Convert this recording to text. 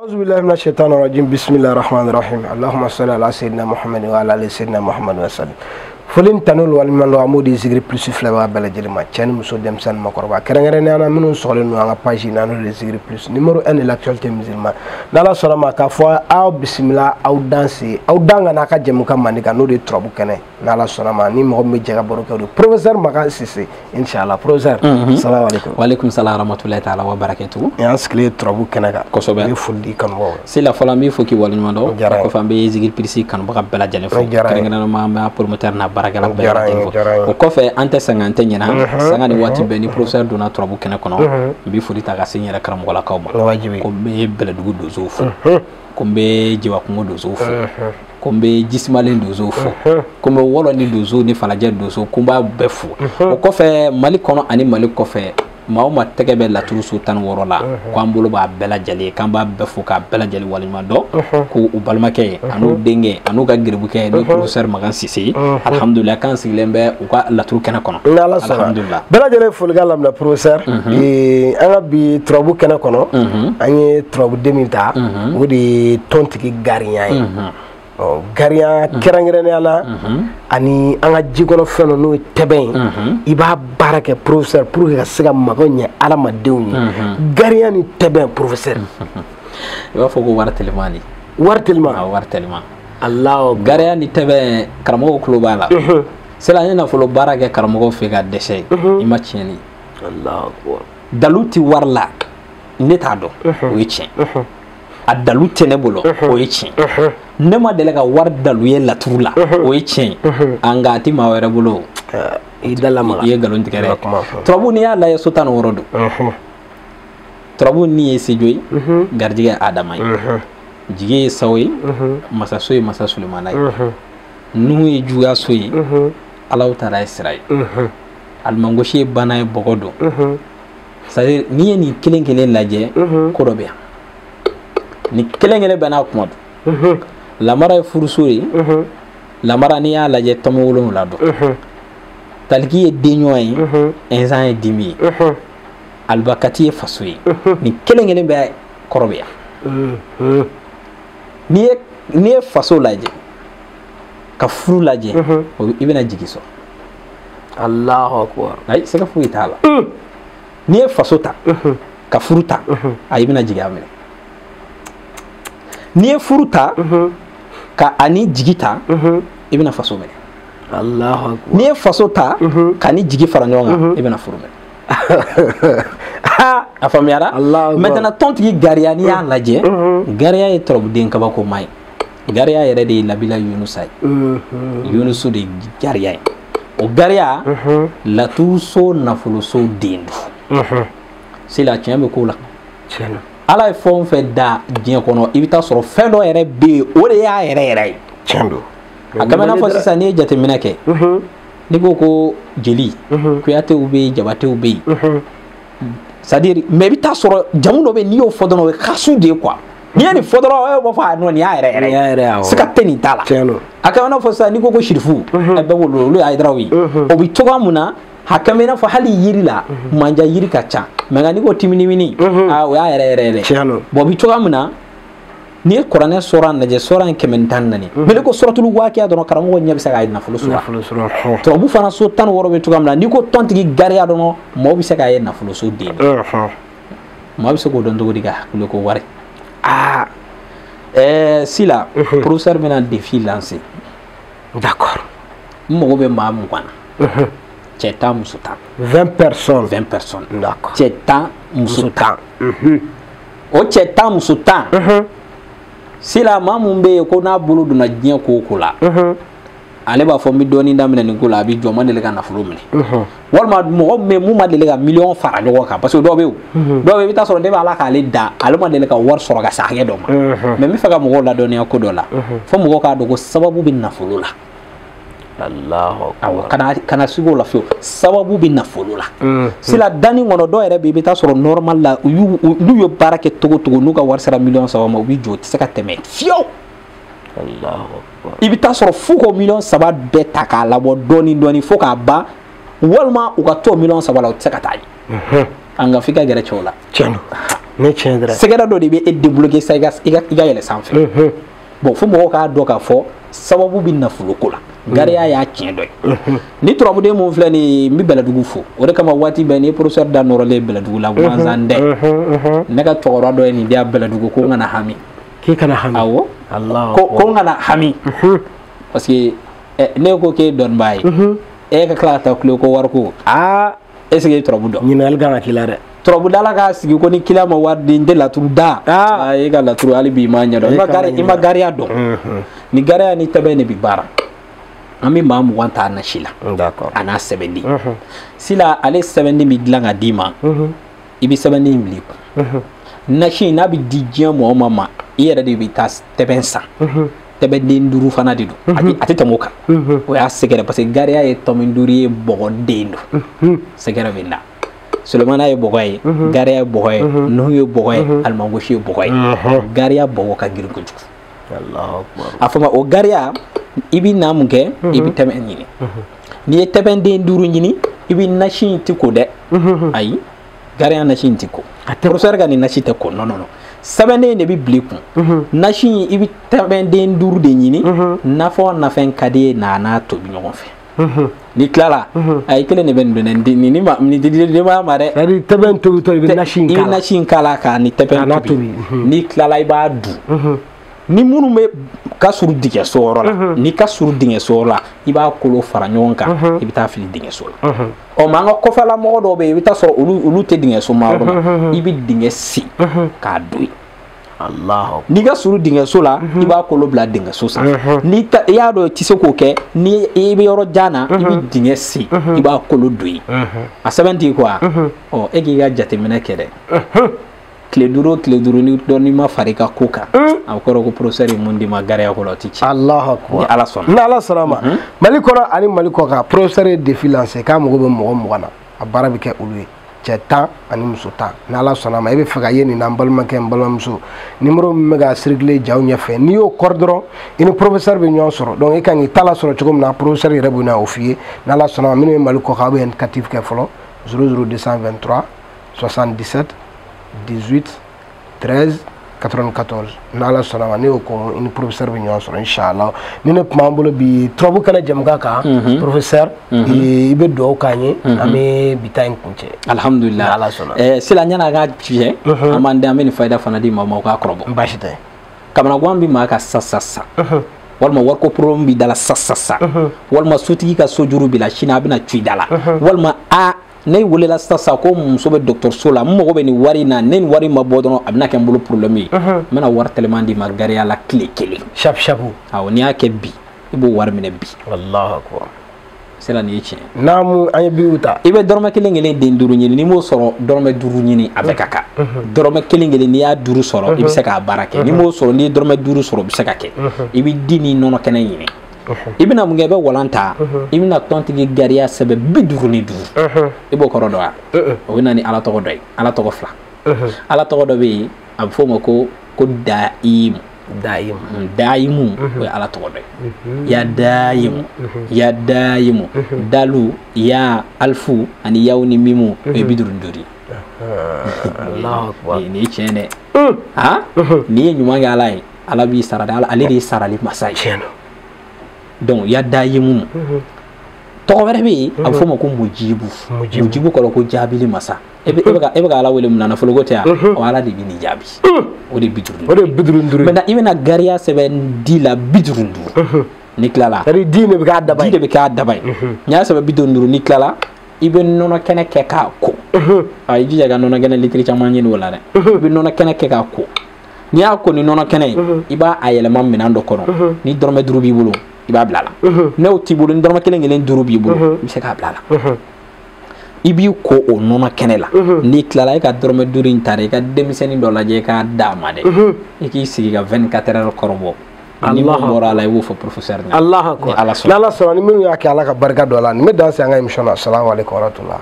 أعوذ بالله من الشيطان الرجيم بسم الله الرحمن الرحيم اللهم صل على سيدنا محمد وعلى آل سيدنا محمد وسلم فلين تنول والمن وعمودي زغري بلس فلوا بلجل ما تشان مسو دمسان مكربا كرنغرني انا منو سولن وانا باجي نانو زغري بلس نيميرو 1 l'actualité musulman nala solama ka fo aw bismillah aw danser aw danga naka jemu kam manika no de trobu kene nala solama ni mo me jega boroka do professeur maka sisi inshallah professeur assalamu alaykum wa alaykum salam rahmatullahi ta'ala wa barakatuh ya skle trobu kene ka ko sobe fuldi kan wo c'est la fola mi foki walin mando ko fambe zigir prisi kan baka bela jale fo krenga ma promoteur na baragala o kofe ante sangante nyina sangani wati be ni professeur dona trobu kene kono bi fudi ta ga signera karam wala kawma ko be bela dugu do zofu ko be jiwa ko do zofu ko be jismalen do zofu ko be wolo ni do zo ni falaje do zo ko ba befu o kofe mali kono ani mali kofe mauma tegebe la turu sultan worola ko ambulo ba bela jali kamba befu ka bela jali walima do ko ubalmake anu denge anu ga girbuke do professeur magan sisi alhamdulillah kan siglembe u ka la turu kana kono alhamdulillah bela jali fulgalam la professeur e anga bi trobu kana kono anye trobu demita wodi tontiki garinya gariya kerangirene ala ani anga jigolo feno no teben iba barake professeur pour que siga magonya ala madewni gariya ni teben professeur iba fogo wartelemani wartelema allah gariya ni teben karamo klubala sela ina folo barake karamo figa deshe imacheni allah akbar daluti warla netado wichi adaluti ne bolo wichi nema delega war daluye la turula o ychen angati mawere bolo idala ma ye galon tikere trobu ni ala ya sultan worodo trobu ni sejoy garjige adamay jige sawi masa sulemanay nu e juga soyi alaw tara israi almangoshi banay bogodo c'est ni kelen laje ko dobe ni kelen bana kumado lamara furusuri lamara ni ya laje tamolo lado talki e denyoy ensan e dimi albakati e fasui ni kelengele be korobia ni faso laje ka furu laje o ibena jigiso allahu akbar ay se ka fuita ala ni faso ta ka furuta ay ibena jigame ni furuta ka ani jigita ibna faso mele allahu akbar ni faso ta ka ni jigi faranyonga ibna furu mele afamiara maintenant tonti garia ni ya laje garia e trob den ka bako mai garia yere de labila yunusai yunusu de garia o garia la tuso na fuluso dendu sila tiambe ko la tiana ala fon fe da bien kono ibita soro fendo ere be o de ya ere chando akamena fo sisa ni jate minake ni ko jeli ku yate ube jabate ube c'est-à-dire mais ibita soro jamuno be ni o fodono we kasu de quoi ni ani fodono e bo fa no ni ya ere sika teni tala chano akamena fo sisa ni ko shirifu e be wolo lo ay drawi o bi toga muna hakamena fo hali yirila manja yiri kacha mangani ko timini mini wa ere chano bobi to amna ni qur'an sura naje sura kementan nani mele ko suratul waqi'a don karamo wonya bisa ga idna fulu sura to bu fana so tan woro be to amna ni ko tonti gi gariya don mo bisa ga idna fulu so de mo bisa ko don do diga ko wari sila professeur mena défi lancé d'accord mo be ma mu kwana Tcheta Musutan 20 personnes d'accord Tcheta Musutan o Tcheta Musutan sila mamumbe ko na bulu duna dien ko kula ale ba fo mi doni ndamina ni kula bi joma de lega na fulumini walma mo me mu ma de lega million fara jogo ka parce que do be ta so de ba la ka le da ale ma de lega war soro ga sa do ma mais mi faga mo la doni ko do la fo mo ka do ko sababu bin na fulula Allah kana sigo la fio sababu bi nafolo la sila dani ngono do ere be ta soro normal la yu yo barake togo nuka war sera million sawa ma bi joti saka teme fio Allah ibita soro fuko million saba beta ka la bo doni fo ka ba walma u ka to million saba la saka tai anga fika gere chola chano ne tiɲɛ dɛ sɛgɛrɛ dɔ de bɛ e débloquer sa i ka yɛlɛ sanfɛ bon fo mɔgɔw k'a dɔn k'a fɔ sababu bɛ nafoloko la gariya y'a tiɲɛ dɔ ye ni turabuden mun filɛ nin ye n bɛ Bɛlɛdugu fo o de kama waati bɛɛ ni professeur da nɔrɔlen Bɛlɛdugu la gansan dɛ ne ka cɛkɔrɔba dɔ ye nin di yan Bɛlɛdugu ko n kana hami k'i kana hami awɔ ko n kana hami parce que ne ko k'e dɔnnibaa ye e ka tila ka taa kule ko wariko est ce que e turabu dɔn ɲininkali kan ka k'i la dɛ turabu dala k'a sigi ko ni kila ma wari di n tɛ laturu da e ka laturu hali bi i m'a ɲɛdɔn i ma gariya dɔn ni gariya ni tɛbɛn de bi baara an bɛ maa 20 ta nasi la a n'a sɛbɛnni sila ale sɛbɛnni bɛ dilan ka d'i ma i bɛ sɛbɛnni in bila i kun nasi n'a bɛ di diɲɛ mɔgɔ ma i yɛrɛ de bɛ taa tɛbɛn san tɛbɛnden 5 fana de don a tɛ tɛmɛ o kan o y'a sɛgɛrɛ parce que gariya ye tɔmi 5 ye bɔgɔden don sɛgɛrɛ bɛ na Sulemana ye bɔgɔ ye gariya ye bɔgɔ ye Nuhu ye bɔgɔ ye Alimagosi ye bɔgɔ ye gariya bɔgɔ ka girin kojugu a fɔ ma o gariya i bɛ na mun kɛ i bɛ tɛbɛn ɲini n'i ye tɛbɛnden 5 ɲini i bɛ nasi in tɛ ko dɛ ayi gariya nasi in tɛ ko professeur ka nin nasi tɛ ko non sɛbɛnden de bɛ bila i kun nasi in i bɛ tɛbɛnden 5 de ɲini nafɔ nafɛn ka di ye n'a tobi ɲɔgɔn fɛ ni tilala ayi kelen de bɛ nin dɔn ni ma ma dɛ tɛbɛn tobitɔ i bɛ nasi in kala ka ni tɛbɛn tobi ni tilala i b'a dun ni minnu bɛ ka suru dingɛso yɔrɔ la ni ka suru dingɛso yɔrɔ la i b'a kolo fara ɲɔgɔn kan i bɛ taa fili dingɛso la ɔ mais an ka kɔfɛla mɔgɔ dɔw bɛ yen i bɛ taa sɔrɔ olu tɛ dingɛso ma yɔrɔ la i bɛ dingɛ sen k'a don yen n'i ka suru dingɛso la i b'a kolo bila dingɛso sanfɛ n'i y'a dɔn i tɛ se k'o kɛ ni i bɛ yɔrɔ jan na i bɛ dingɛ sen i b'a kolo don yen a sɛbɛn t'i quoi ɔ e k'i ka jateminɛ kɛ dɛ tile 5 ni dɔɔni ma fari ka ko kan a kɔrɔ ko professeur ye mun di ma gariya ko la o tɛ ci Allahu akbar ni Ala sɔnna ni Ala sɔnna ma Mali kɔnɔ ani Mali kɔ kan professeur ye défi lancé k'a mago bɛ mɔgɔ 20 na a baara bɛ kɛ olu ye cɛ 10 ani muso 10 ni Ala sɔnna ma i bɛ fɛ ka ye nin na n balimakɛ n balimamuso numéro min bɛ ka circuler jaw ɲɛfɛ n'i y'o kɔri dɔrɔn i ni professeur bɛ ɲɔgɔn sɔrɔ donc i kan k'i ta la sɔrɔ cogo min na professeur yɛrɛ bɛ na o f'i ye ni Ala sɔnna ma minnu ye Mali kɔ kan a bɛ indicatif kɛ fɔlɔ 00223 77 18 13 94 n'Ala sɔnna ma ne y'o ko ni professeur bɛ ɲɔgɔn sɔrɔ inchallah ni ne tun b'an bolo bi turabu kɛnɛ jɛmukan kan professeur i bɛ dugawu k'an ye an bɛ bi ta in kuncɛ alhamdulillah Ala sɔnna sila ɲana ka tiɲɛ an b'an den an bɛ nin fayida fana di maa ma o k'a kɔrɔbɔ baasi tɛ kamanagan bɛ maa ka sa walima wariko problème b'i da la sa walima sotigi ka sojuru b'i la sini a bɛna cu i da la walima ne welela sisan ko muso bɛ dɔgɔtɔrɔso la n mago bɛ nin wari in na ne nin wari ma bɔ dɔrɔn a bɛna kɛ n bolo problème ye n bɛna wari tɛlɛman di ma gariya la tile 1 shapu awɔ n'i y'a kɛ bi i b'o wari minɛ bi Allahu akbar sela nin ye tiɲɛ naamu an ye biw ta i bɛ dɔrɔmɛ 1 den 5 ɲini n'i m'o sɔrɔ dɔrɔmɛ 5 ɲini a bɛ ka kan dɔrɔmɛ 1 n'i y'a 5 sɔrɔ i bɛ se k'a baara kɛ n'i m'o sɔrɔ n'i ye dɔrɔmɛ 5 sɔrɔ o bɛ se ka kɛ i bɛ di ni nɔnɔ kɛnɛ ɲini i bɛna mun kɛ i bɛ walan ta i bɛna tɔntigi gariya sɛbɛn 55 i b'o kɔrɔ dɔn wa o bɛ na ni Ala tɔgɔ dɔ ye Ala tɔgɔ 2 Ala tɔgɔ dɔ bɛ yen a bɛ f'o ma ko daimu o ye Ala tɔgɔ dɔ ye ya daimu dalu ya alfu ani yaw ni mimu o ye 55 Allahu akbar nin ye tiɲɛ dɛ n'i ye ɲuman kɛ Ala ye Ala b'i sara dɛ ale de ye sarali masa ye donc ya dayimu tɔgɔ wɛrɛ bɛ yen a bɛ f'o ma ko mujibu kɔrɔ ko jaabili masa e bɛ ka Ala wele mun na nafolo ko tɛ wa Ala de bɛ nin jaabi o de 55 maintenant i bɛna gariya sɛbɛn di la 55 ni tilala di de bɛ k'a daba ye n'i y'a sɛbɛn 55 ni tilala i bɛ nɔnɔ kɛnɛ kɛ k'a ko i jija ka nɔnɔ kɛnɛ litiri caman ɲini o la dɛ i bɛ nɔnɔ kɛnɛ kɛ k'a ko n'i y'a ko ni nɔnɔ kɛnɛ ye i b'a yɛlɛma minɛn dɔ kɔnɔ ni dɔrɔmɛ 5 b'i bolo i b'a bila la n'o t'i bolo ni dɔrɔmɛ 1 b'i bolo i bɛ se k'a bila la i b'i ko o nɔnɔ kɛnɛ la n'i tilala i ka dɔrɔmɛ 5 in ta dɛ i ka denmisɛnnin dɔ lajɛ i k'a d'a ma dɛ i k'i sigi ka 24 heures kɔrɔbɔ ni min bɔra a la i b'o fɔ professeur ɲɛna Allahu akbar ni Ala sɔnna ni minnu y'a kɛ Ala ka barika dɔ la nin bɛ dan se an ka émission na assalamu alaikum wa rahmatullah